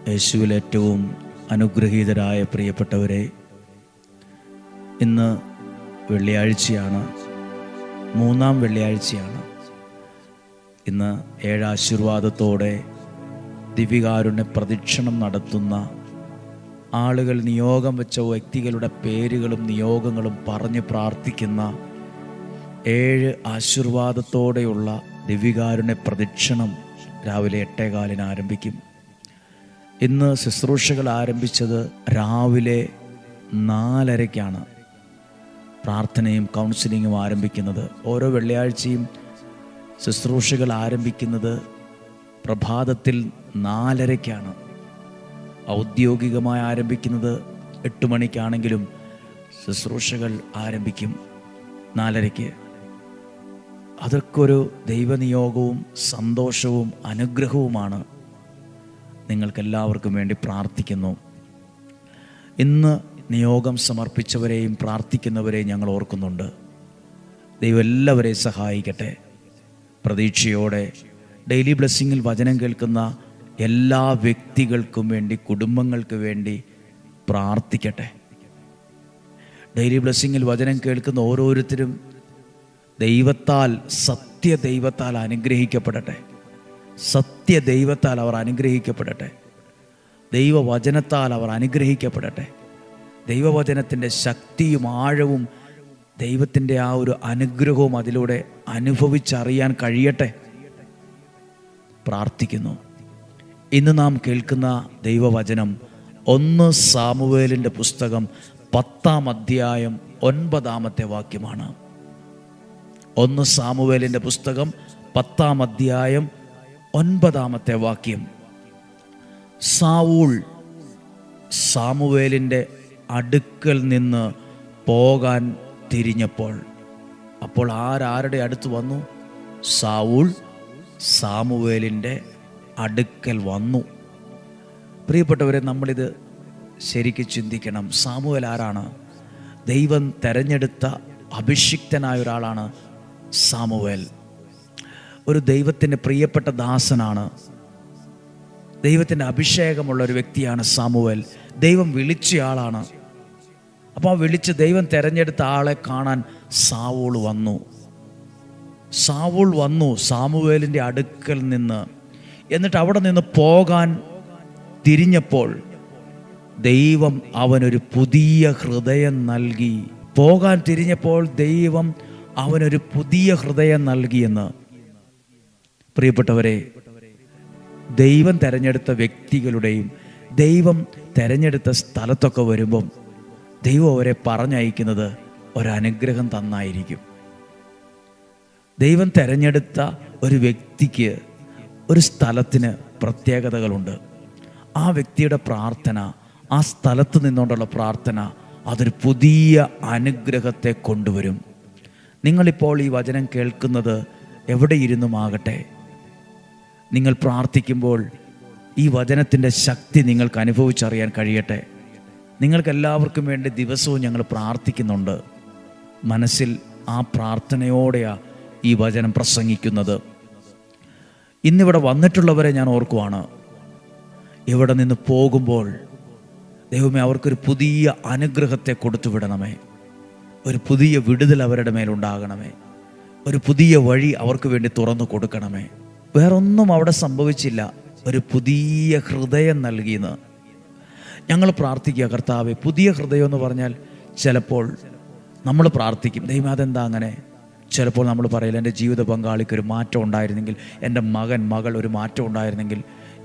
യേശുവിൽ ഏറ്റവും അനുഗ്രഹീതരായ പ്രിയപ്പെട്ടവരെ, ഇന്ന് വെള്ളിയാഴ്ചയാണ്, 3-ാം വെള്ളിയാഴ്ചയാണ്. ഇന്ന് 7 ആശീർവാദത്തോടെ ദിവ്യകാരുണ്യ പ്രദക്ഷിണം നടത്തുന്ന ആളുകൾ നിയോഗം വെച്ച വ്യക്തികളുടെ പേരുകളും നിയോഗങ്ങളും പറഞ്ഞ് പ്രാർത്ഥിക്കുന്ന 7 ആശീർവാദത്തോടെയുള്ള ദിവ്യകാരുണ്യ പ്രദക്ഷിണം രാവിലെ 8:15 ആരംഭിക്കും. ഇന്ന് ശുശ്രൂഷകൾ ആരംഭിച്ചത് രാവിലെ 4:30-ക്കാണ് പ്രാർത്ഥനയും കൗൺസിലിങ്ങും ആരംഭിക്കുന്നത്. ഓരോ വെള്ളിയാഴ്ചയും ശുശ്രൂഷകൾ ആരംഭിക്കുന്നത് പ്രഭാതത്തിൽ 4:30-ക്കാണ്. ഔദ്യോഗികമായി ആരംഭിക്കുന്നത് 8 മണിക്കാണെങ്കിലും ശുശ്രൂഷകൾ ആരംഭിക്കും 4:30-ക്ക്. അതൊക്കെ ഒരു ദൈവനിയോഗവും സന്തോഷവും അനുഗ്രഹവുമാണ്. നിങ്ങൾക്കെല്ലാവർക്കും വേണ്ടി പ്രാർത്ഥിക്കുന്നു. ഇന്ന് നിയോഗം സമർപ്പിച്ചവരെയും പ്രാർത്ഥിക്കുന്നവരെയും ഞങ്ങൾ ഓർക്കുന്നുണ്ട്. ദൈവം എല്ലാവരെയും സഹായിക്കട്ടെ. പ്രതീക്ഷയോടെ ഡെയിലി ബ്ലെസ്സിങ്ങിൽ വചനം കേൾക്കുന്ന എല്ലാ വ്യക്തികൾക്കും വേണ്ടി, കുടുംബങ്ങൾക്ക് വേണ്ടി പ്രാർത്ഥിക്കട്ടെ. ഡെയിലി ബ്ലെസ്സിങ്ങിൽ വചനം കേൾക്കുന്ന ഓരോരുത്തരും ദൈവത്താൽ, സത്യദൈവത്താൽ അനുഗ്രഹിക്കപ്പെടട്ടെ. സത്യദൈവത്താൽ അവർ അനുഗ്രഹിക്കപ്പെടട്ടെ. ദൈവവചനത്താൽ അവർ അനുഗ്രഹിക്കപ്പെടട്ടെ. ദൈവവചനത്തിൻ്റെ ശക്തിയും ആഴവും ദൈവത്തിൻ്റെ ആ ഒരു അനുഗ്രഹവും അതിലൂടെ അനുഭവിച്ചറിയാൻ കഴിയട്ടെ. പ്രാർത്ഥിക്കുന്നു. ഇന്ന് നാം കേൾക്കുന്ന ദൈവവചനം 1 സാമുവേലിൻ്റെ പുസ്തകം 10-ാം അധ്യായം 9-ാമത്തെ വാക്യമാണ്. 1 സാമുവേലിൻ്റെ പുസ്തകം 10-ാം അധ്യായം 9-ാമത്തെ വാക്യം. സാവൂൾ സാമുവേലിൻ്റെ അടുക്കൽ നിന്ന് പോകാൻ തിരിഞ്ഞപ്പോൾ, അപ്പോൾ ആരുടെ അടുത്ത് വന്നു? സാവൂൾ സാമുവേലിൻ്റെ അടുക്കൽ വന്നു. പ്രിയപ്പെട്ടവരെ, നമ്മളിത് ശരിക്കും ചിന്തിക്കണം. സാമുവേൽ ആരാണ്? ദൈവം തെരഞ്ഞെടുത്ത അഭിഷിക്തനായ ഒരാളാണ് സാമുവേൽ. ഒരു ദൈവത്തിൻ്റെ പ്രിയപ്പെട്ട ദാസനാണ്. ദൈവത്തിൻ്റെ അഭിഷേകമുള്ള ഒരു വ്യക്തിയാണ് സാമുവേൽ. ദൈവം വിളിച്ചയാളാണ്. അപ്പോൾ ആ വിളിച്ച് ദൈവം തെരഞ്ഞെടുത്ത ആളെ കാണാൻ സാവൂൾ വന്നു. സാവൂൾ വന്നു സാമുവേലിൻ്റെ അടുക്കൽ നിന്ന്. എന്നിട്ട് അവിടെ നിന്ന് പോകാൻ തിരിഞ്ഞപ്പോൾ ദൈവം അവനൊരു പുതിയ ഹൃദയം നൽകി. പോകാൻ തിരിഞ്ഞപ്പോൾ ദൈവം അവനൊരു പുതിയ ഹൃദയം നൽകിയെന്ന്. പ്രിയപ്പെട്ടവരെ, ദൈവം തെരഞ്ഞെടുത്ത വ്യക്തികളുടെയും ദൈവം തെരഞ്ഞെടുത്ത സ്ഥലത്തൊക്കെ വരുമ്പം ദൈവം അവരെ പറഞ്ഞയക്കുന്നത് ഒരനുഗ്രഹം തന്നായിരിക്കും. ദൈവം തെരഞ്ഞെടുത്ത ഒരു വ്യക്തിക്ക്, ഒരു സ്ഥലത്തിന് പ്രത്യേകതകളുണ്ട്. ആ വ്യക്തിയുടെ പ്രാർത്ഥന, ആ സ്ഥലത്ത് നിന്നുകൊണ്ടുള്ള പ്രാർത്ഥന, അതൊരു പുതിയ അനുഗ്രഹത്തെ കൊണ്ടുവരും. നിങ്ങളിപ്പോൾ ഈ വചനം കേൾക്കുന്നത് എവിടെ ഇരുന്നുമാകട്ടെ, നിങ്ങൾ പ്രാർത്ഥിക്കുമ്പോൾ ഈ വചനത്തിൻ്റെ ശക്തി നിങ്ങൾക്ക് അനുഭവിച്ചറിയാൻ കഴിയട്ടെ. നിങ്ങൾക്കെല്ലാവർക്കും വേണ്ടി ദിവസവും ഞങ്ങൾ പ്രാർത്ഥിക്കുന്നുണ്ട്. മനസ്സിൽ ആ പ്രാർത്ഥനയോടെയാണ് ഈ വചനം പ്രസംഗിക്കുന്നത്. ഇന്നിവിടെ വന്നിട്ടുള്ളവരെ ഞാൻ ഓർക്കുവാണ്. ഇവിടെ നിന്ന് പോകുമ്പോൾ ദൈവമേ, അവർക്കൊരു പുതിയ അനുഗ്രഹത്തെ കൊടുത്തു വിടണമേ. ഒരു പുതിയ വിടുതൽ അവരുടെ മേലുണ്ടാകണമേ. ഒരു പുതിയ വഴി അവർക്ക് വേണ്ടി തുറന്നു കൊടുക്കണമേ. വേറൊന്നും അവിടെ സംഭവിച്ചില്ല. ഒരു പുതിയ ഹൃദയം നൽകിയെന്ന് ഞങ്ങൾ പ്രാർത്ഥിക്കുക. കർത്താവേ, പുതിയ ഹൃദയം എന്ന് പറഞ്ഞാൽ ചിലപ്പോൾ നമ്മൾ പ്രാർത്ഥിക്കും, ദൈവം അതെന്താ അങ്ങനെ? ചിലപ്പോൾ നമ്മൾ പറയില്ല, എൻ്റെ ജീവിത പങ്കാളിക്കൊരു മാറ്റം ഉണ്ടായിരുന്നെങ്കിൽ, എൻ്റെ മകൾ ഒരു മാറ്റം ഉണ്ടായിരുന്നെങ്കിൽ,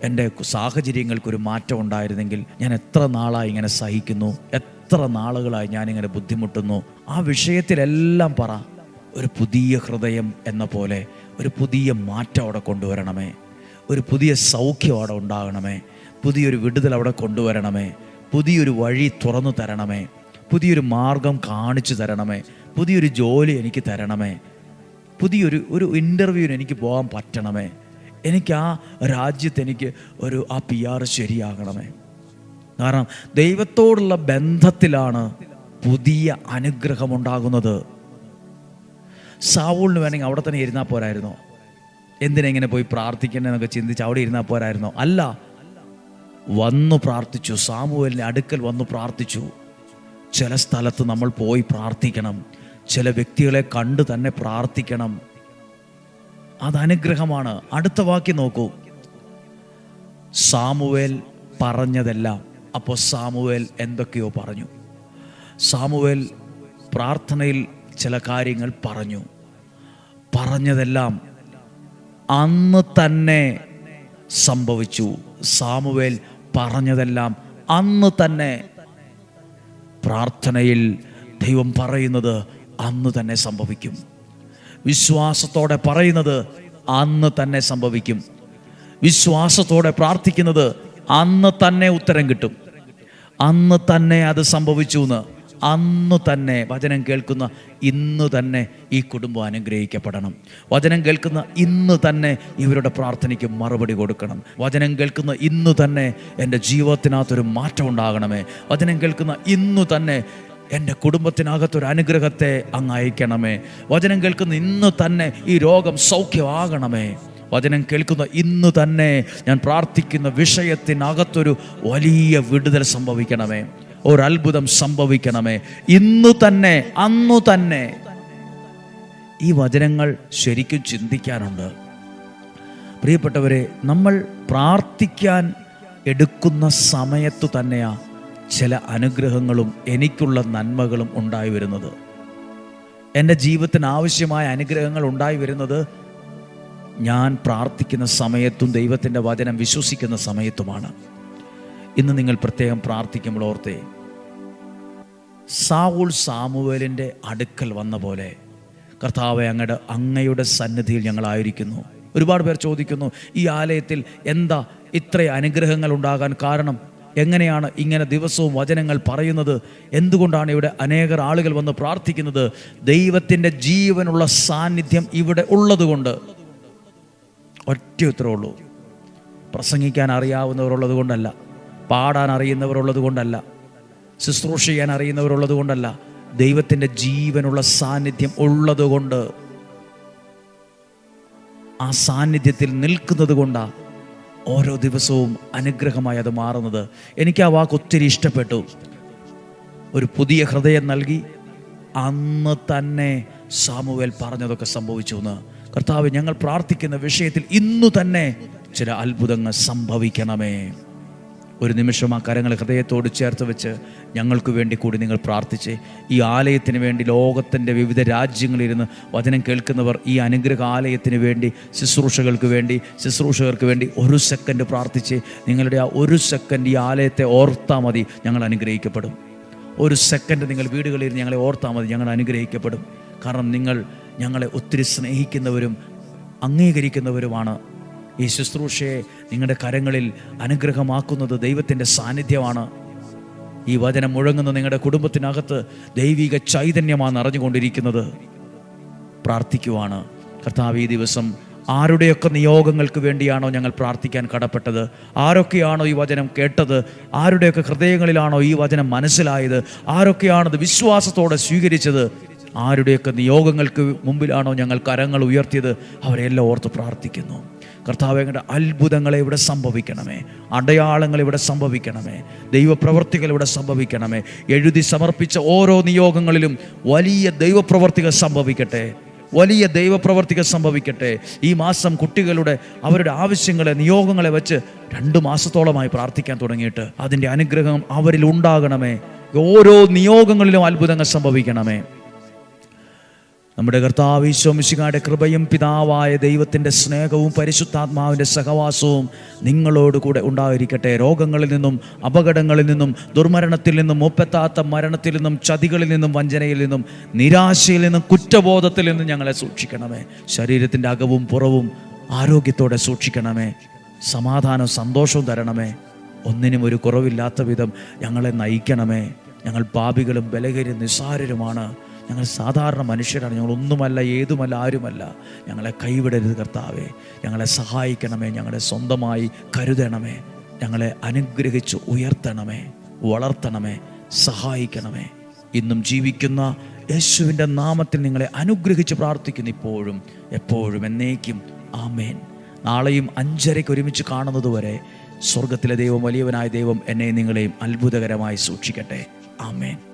എൻ്റെ സാഹചര്യങ്ങൾക്കൊരു മാറ്റം ഉണ്ടായിരുന്നെങ്കിൽ. ഞാൻ എത്ര നാളായി ഇങ്ങനെ സഹിക്കുന്നു, എത്ര നാളുകളായി ഞാനിങ്ങനെ ബുദ്ധിമുട്ടുന്നു. ആ വിഷയത്തിലെല്ലാം പറ, ഒരു പുതിയ ഹൃദയം എന്ന പോലെ ഒരു പുതിയ മാറ്റം അവിടെ കൊണ്ടുവരണമേ. ഒരു പുതിയ സൗഖ്യം അവിടെ ഉണ്ടാകണമേ. പുതിയൊരു വിടുതൽ അവിടെ കൊണ്ടുവരണമേ. പുതിയൊരു വഴി തുറന്നു തരണമേ. പുതിയൊരു മാർഗം കാണിച്ചു തരണമേ. പുതിയൊരു ജോലി എനിക്ക് തരണമേ. പുതിയൊരു ഇൻ്റർവ്യൂവിന് എനിക്ക് പോകാൻ പറ്റണമേ. എനിക്ക് ആ രാജ്യത്ത് എനിക്ക് ആ PR ശരിയാകണമേ. കാരണം ദൈവത്തോടുള്ള ബന്ധത്തിലാണ് പുതിയ അനുഗ്രഹമുണ്ടാകുന്നത്. സാവൂളിന് വേണമെങ്കിൽ അവിടെ തന്നെ ഇരുന്നാൽ പോരായിരുന്നോ? എന്തിനെങ്ങനെ പോയി പ്രാർത്ഥിക്കണമെന്നൊക്കെ ചിന്തിച്ച് അവിടെ ഇരുന്നാൽ പോരായിരുന്നോ? അല്ല, വന്നു പ്രാർത്ഥിച്ചു. സാമുവേലിൻ്റെ അടുക്കൽ വന്നു പ്രാർത്ഥിച്ചു. ചില സ്ഥലത്ത് നമ്മൾ പോയി പ്രാർത്ഥിക്കണം. ചില വ്യക്തികളെ കണ്ട് തന്നെ പ്രാർത്ഥിക്കണം. അത് അനുഗ്രഹമാണ്. അടുത്ത വാക്യം നോക്കൂ. സാമുവേൽ പറഞ്ഞതെല്ലാം. അപ്പോൾ സാമുവേൽ എന്തൊക്കെയോ പറഞ്ഞു. സാമുവേൽ പ്രാർത്ഥനയിൽ ചില കാര്യങ്ങൾ പറഞ്ഞു. പറഞ്ഞതെല്ലാം അന്ന് തന്നെ സംഭവിച്ചു. സാമുവേൽ പറഞ്ഞതെല്ലാം അന്ന് തന്നെ. പ്രാർത്ഥനയിൽ ദൈവം പറയുന്നത് അന്ന് തന്നെ സംഭവിക്കും. വിശ്വാസത്തോടെ പറയുന്നത് അന്ന് തന്നെ സംഭവിക്കും. വിശ്വാസത്തോടെ പ്രാർത്ഥിക്കുന്നത് അന്ന് തന്നെ ഉത്തരം കിട്ടും. അന്ന് തന്നെ അത് സംഭവിച്ചു എന്ന്. അന്ന് തന്നെ വചനം കേൾക്കുന്ന ഇന്ന് തന്നെ ഈ കുടുംബം അനുഗ്രഹിക്കപ്പെടണം. വചനം കേൾക്കുന്ന ഇന്ന് തന്നെ ഇവരുടെ പ്രാർത്ഥനയ്ക്ക് മറുപടി കൊടുക്കണം. വചനം കേൾക്കുന്ന ഇന്ന് തന്നെ എൻ്റെ ജീവിതത്തിനകത്തൊരു മാറ്റം ഉണ്ടാകണമേ. വചനം കേൾക്കുന്ന ഇന്ന് തന്നെ എൻ്റെ കുടുംബത്തിനകത്തൊരു അനുഗ്രഹത്തെ അങ്ങ് അയക്കണമേ. വചനം കേൾക്കുന്ന ഇന്ന് തന്നെ ഈ രോഗം സൗഖ്യമാകണമേ. വചനം കേൾക്കുന്ന ഇന്ന് തന്നെ ഞാൻ പ്രാർത്ഥിക്കുന്ന വിഷയത്തിനകത്തൊരു വലിയ വിടുതൽ സംഭവിക്കണമേ. ഒരത്ഭുതം സംഭവിക്കണമേ. ഇന്നു തന്നെ, അന്നു തന്നെ. ഈ വചനങ്ങൾ ശരിക്കും ചിന്തിക്കാനുണ്ട്. പ്രിയപ്പെട്ടവരെ, നമ്മൾ പ്രാർത്ഥിക്കാൻ എടുക്കുന്ന സമയത്തു തന്നെയാ ചില അനുഗ്രഹങ്ങളും എനിക്കുള്ള നന്മകളും ഉണ്ടായി വരുന്നത്. എൻ്റെ ജീവിതത്തിന് ആവശ്യമായ അനുഗ്രഹങ്ങൾ ഉണ്ടായി വരുന്നത് ഞാൻ പ്രാർത്ഥിക്കുന്ന സമയത്തും ദൈവത്തിൻ്റെ വചനം വിശ്വസിക്കുന്ന സമയത്തുമാണ്. ഇന്ന് നിങ്ങൾ പ്രത്യേകം പ്രാർത്ഥിക്കുമ്പോൾ ഓർത്തേ, സാവൂൾ സാമുവേലിൻ്റെ അടുക്കൽ വന്ന പോലെ കർത്താവേ, അങ്ങയുടെ സന്നിധിയിൽ ഞങ്ങളായിരിക്കുന്നു. ഒരുപാട് പേർ ചോദിക്കുന്നു, ഈ ആലയത്തിൽ എന്താ ഇത്ര അനുഗ്രഹങ്ങൾ ഉണ്ടാകാൻ കാരണം? എങ്ങനെയാണ് ഇങ്ങനെ ദിവസവും വചനങ്ങൾ പറയുന്നത്? എന്തുകൊണ്ടാണ് ഇവിടെ അനേകർ ആളുകൾ വന്ന് പ്രാർത്ഥിക്കുന്നത്? ദൈവത്തിൻ്റെ ജീവനുള്ള സാന്നിധ്യം ഇവിടെ ഉള്ളതുകൊണ്ട്. ഒറ്റ ഉത്തരവുള്ളൂ. പ്രസംഗിക്കാൻ അറിയാവുന്നവരുള്ളത് കൊണ്ടല്ല, പാടാൻ അറിയുന്നവരുള്ളത് കൊണ്ടല്ല, ശുശ്രൂഷ ചെയ്യാൻ അറിയുന്നവരുള്ളത് കൊണ്ടല്ല, ദൈവത്തിൻ്റെ ജീവനുള്ള സാന്നിധ്യം ഉള്ളതുകൊണ്ട്. ആ സാന്നിധ്യത്തിൽ നിൽക്കുന്നത് കൊണ്ടാണ് ഓരോ ദിവസവും അനുഗ്രഹമായി അത് മാറുന്നത്. എനിക്ക് ആ വാക്ക് ഒത്തിരി ഇഷ്ടപ്പെട്ടു. ഒരു പുതിയ ഹൃദയം നൽകി അന്ന് തന്നെ സാമുവേൽ പറഞ്ഞതൊക്കെ സംഭവിച്ചു എന്ന്. കർത്താവ്, ഞങ്ങൾ പ്രാർത്ഥിക്കുന്ന വിഷയത്തിൽ ഇന്നു തന്നെ ചില അത്ഭുതങ്ങൾ സംഭവിക്കണമേ. ഒരു നിമിഷം ആ കരങ്ങൾ ഹൃദയത്തോട് ചേർത്ത് വെച്ച് ഞങ്ങൾക്ക് വേണ്ടി കൂടി നിങ്ങൾ പ്രാർത്ഥിച്ച്, ഈ ആലയത്തിന് വേണ്ടി ലോകത്തിൻ്റെ വിവിധ രാജ്യങ്ങളിലിരുന്ന് വചനം കേൾക്കുന്നവർ ഈ അനുഗ്രഹ ആലയത്തിന് വേണ്ടി, ശുശ്രൂഷകർക്ക് വേണ്ടി ഒരു സെക്കൻഡ് പ്രാർത്ഥിച്ച് നിങ്ങളുടെ ആ ഒരു സെക്കൻഡ് ഈ ആലയത്തെ ഓർത്താൽ മതി, ഞങ്ങൾ അനുഗ്രഹിക്കപ്പെടും. ഒരു സെക്കൻഡ് നിങ്ങൾ വീടുകളിൽ ഞങ്ങളെ ഓർത്താൽ മതി, ഞങ്ങൾ അനുഗ്രഹിക്കപ്പെടും. കാരണം നിങ്ങൾ ഞങ്ങളെ ഒത്തിരി സ്നേഹിക്കുന്നവരും അംഗീകരിക്കുന്നവരുമാണ്. ഈ ശുശ്രൂഷയെ നിങ്ങളുടെ കരങ്ങളിൽ അനുഗ്രഹമാക്കുന്നത് ദൈവത്തിൻ്റെ സാന്നിധ്യമാണ്. ഈ വചനം മുഴങ്ങുന്ന നിങ്ങളുടെ കുടുംബത്തിനകത്ത് ദൈവിക ചൈതന്യമാണ് നിറഞ്ഞുകൊണ്ടിരിക്കുന്നത്. പ്രാർത്ഥിക്കുവാണ്. കർത്താവ്, ഈ ദിവസം ആരുടെയൊക്കെ നിയോഗങ്ങൾക്ക് വേണ്ടിയാണോ ഞങ്ങൾ പ്രാർത്ഥിക്കാൻ കടപ്പെട്ടത്, ആരൊക്കെയാണോ ഈ വചനം കേട്ടത്, ആരുടെയൊക്കെ ഹൃദയങ്ങളിലാണോ ഈ വചനം മനസ്സിലായത്, ആരൊക്കെയാണത് വിശ്വാസത്തോടെ സ്വീകരിച്ചത്, ആരുടെയൊക്കെ നിയോഗങ്ങൾക്ക് മുമ്പിലാണോ ഞങ്ങൾ കരങ്ങൾ ഉയർത്തിയത്, അവരെല്ലാം ഓർത്ത് പ്രാർത്ഥിക്കുന്നു. കർത്താവേ, ഞങ്ങളുടെ അത്ഭുതങ്ങളെ ഇവിടെ സംഭവിക്കണമേ, അടയാളങ്ങൾ ഇവിടെ സംഭവിക്കണമേ, ദൈവപ്രവർത്തികൾ ഇവിടെ സംഭവിക്കണമേ. എഴുതി സമർപ്പിച്ച ഓരോ നിയോഗങ്ങളിലും വലിയ ദൈവപ്രവർത്തികൾ സംഭവിക്കട്ടെ, വലിയ ദൈവപ്രവർത്തികൾ സംഭവിക്കട്ടെ. ഈ മാസം കുട്ടികളുടെ അവരുടെ ആവശ്യങ്ങളെ, നിയോഗങ്ങളെ വെച്ച് 2 മാസത്തോളമായി പ്രാർത്ഥിക്കാൻ തുടങ്ങിയിട്ട് അതിൻ്റെ അനുഗ്രഹം അവരിൽ ഉണ്ടാകണമേ. ഓരോ നിയോഗങ്ങളിലും അത്ഭുതങ്ങൾ സംഭവിക്കണമേ. നമ്മുടെ കർത്താവ് ഈശോ മിശിഹായുടെ കൃപയും പിതാവായ ദൈവത്തിൻ്റെ സ്നേഹവും പരിശുദ്ധാത്മാവിൻ്റെ സഹവാസവും നിങ്ങളോട് കൂടെ ഉണ്ടായിരിക്കട്ടെ. രോഗങ്ങളിൽ നിന്നും, അപകടങ്ങളിൽ നിന്നും, ദുർമരണത്തിൽ നിന്നും, ഒപ്പെത്താത്ത മരണത്തിൽ നിന്നും, ചതികളിൽ നിന്നും, വഞ്ചനയിൽ നിന്നും, നിരാശയിൽ നിന്നും, കുറ്റബോധത്തിൽ നിന്നും ഞങ്ങളെ സൂക്ഷിക്കണമേ. ശരീരത്തിൻ്റെ അകവും പുറവും ആരോഗ്യത്തോടെ സൂക്ഷിക്കണമേ. സമാധാനവും സന്തോഷവും തരണമേ. ഒന്നിനും ഒരു കുറവില്ലാത്ത വിധം ഞങ്ങളെ നയിക്കണമേ. ഞങ്ങൾ പാപികളും ബലഹീനരും നിസ്സാരരുമാണ്. ഞങ്ങൾ സാധാരണ മനുഷ്യരാണ്. ഞങ്ങളൊന്നുമല്ല, ഏതുമല്ല, ആരുമല്ല. ഞങ്ങളെ കൈവിടരുത് കർത്താവേ. ഞങ്ങളെ സഹായിക്കണമേ. ഞങ്ങളെ സ്വന്തമായി കരുതണമേ. ഞങ്ങളെ അനുഗ്രഹിച്ച് ഉയർത്തണമേ, വളർത്തണമേ, സഹായിക്കണമേ. ഇന്നും ജീവിക്കുന്ന യേശുവിൻ്റെ നാമത്തിൽ നിങ്ങളെ അനുഗ്രഹിച്ച് പ്രാർത്ഥിക്കുന്നു, ഇപ്പോഴും എപ്പോഴും എന്നേക്കും. ആമേൻ. നാളെയും 5:30 ഒരുമിച്ച് കാണുന്നതുവരെ സ്വർഗത്തിലെ ദൈവം, വലിയവനായ ദൈവം എന്നെയും നിങ്ങളെയും അത്ഭുതകരമായി സൂക്ഷിക്കട്ടെ. ആമേൻ.